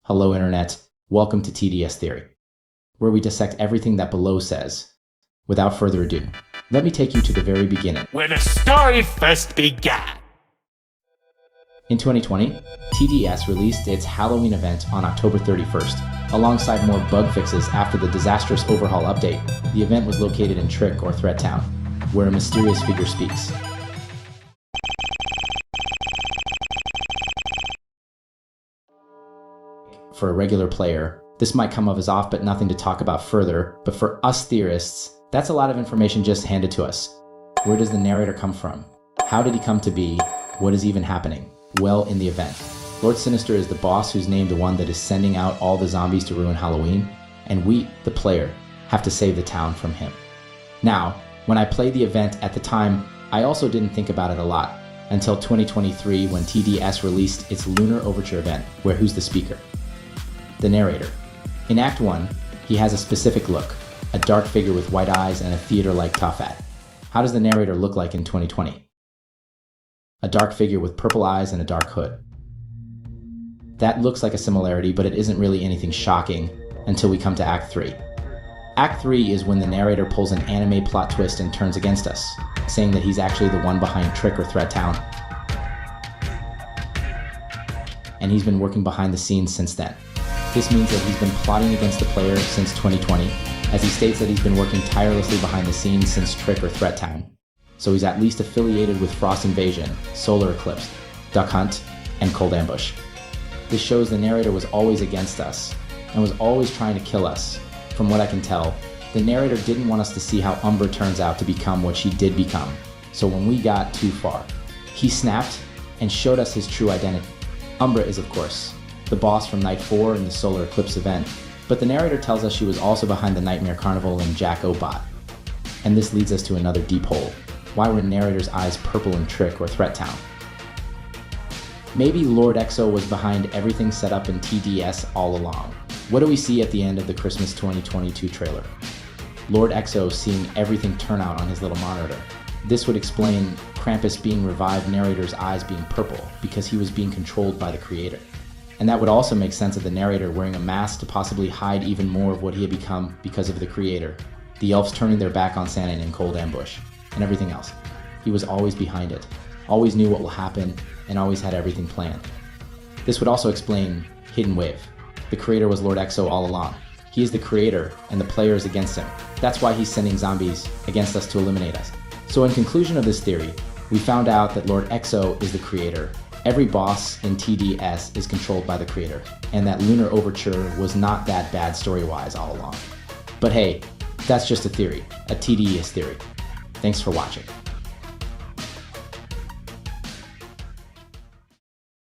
Hello Internet, welcome to TDS Theory, where we dissect everything that below says. Without further ado, let me take you to the very beginning. Where the story first began. In 2020, TDS released its Halloween event on October 31st. Alongside more bug fixes after the disastrous overhaul update, the event was located in Trick or Threat Town, where a mysterious figure speaks. For a regular player, this might come off as off but nothing to talk about further, but for us theorists, that's a lot of information just handed to us. Where does the narrator come from? How did he come to be? What is even happening? Well, in the event, Lord Sinister is the boss who's named the one that is sending out all the zombies to ruin Halloween, and we, the player, have to save the town from him. Now, when I played the event at the time, I also didn't think about it a lot, until 2023 when TDS released its Lunar Overture event, where who's the speaker? The narrator. In Act 1, he has a specific look, a dark figure with white eyes and a theater-like top hat. How does the narrator look like in 2020? A dark figure with purple eyes and a dark hood. That looks like a similarity, but it isn't really anything shocking until we come to Act 3. Act 3 is when the narrator pulls an anime plot twist and turns against us, saying that he's actually the one behind Trick or Threat Town. And he's been working behind the scenes since then. This means that he's been plotting against the player since 2020, as he states that he's been working tirelessly behind the scenes since Trick or Threat Town. So he's at least affiliated with Frost Invasion, Solar Eclipse, Duck Hunt, and Cold Ambush. This shows the narrator was always against us, and was always trying to kill us. From what I can tell, the narrator didn't want us to see how Umbra turns out to become what she did become. So when we got too far, he snapped and showed us his true identity. Umbra is, of course, the boss from Night 4 in the Solar Eclipse event, but the narrator tells us she was also behind the Nightmare Carnival and Jack O'Bot. And this leads us to another deep hole. Why were narrator's eyes purple in Trick or Threat Town? Maybe Lord Exo was behind everything set up in TDS all along. What do we see at the end of the Christmas 2022 trailer? Lord Exo seeing everything turn out on his little monitor. This would explain Krampus being revived narrator's eyes being purple, because he was being controlled by the creator. And that would also make sense of the narrator wearing a mask to possibly hide even more of what he had become because of the creator. The elves turning their back on Santa in Cold Ambush, and everything else. He was always behind it, always knew what will happen, and always had everything planned. This would also explain Hidden Wave. The creator was Lord Exo all along. He is the creator, and the player is against him. That's why he's sending zombies against us to eliminate us. So in conclusion of this theory, we found out that Lord Exo is the creator. Every boss in TDS is controlled by the creator, and that Lunar Overture was not that bad story-wise all along. But hey, that's just a theory, a TDS theory. Thanks for watching.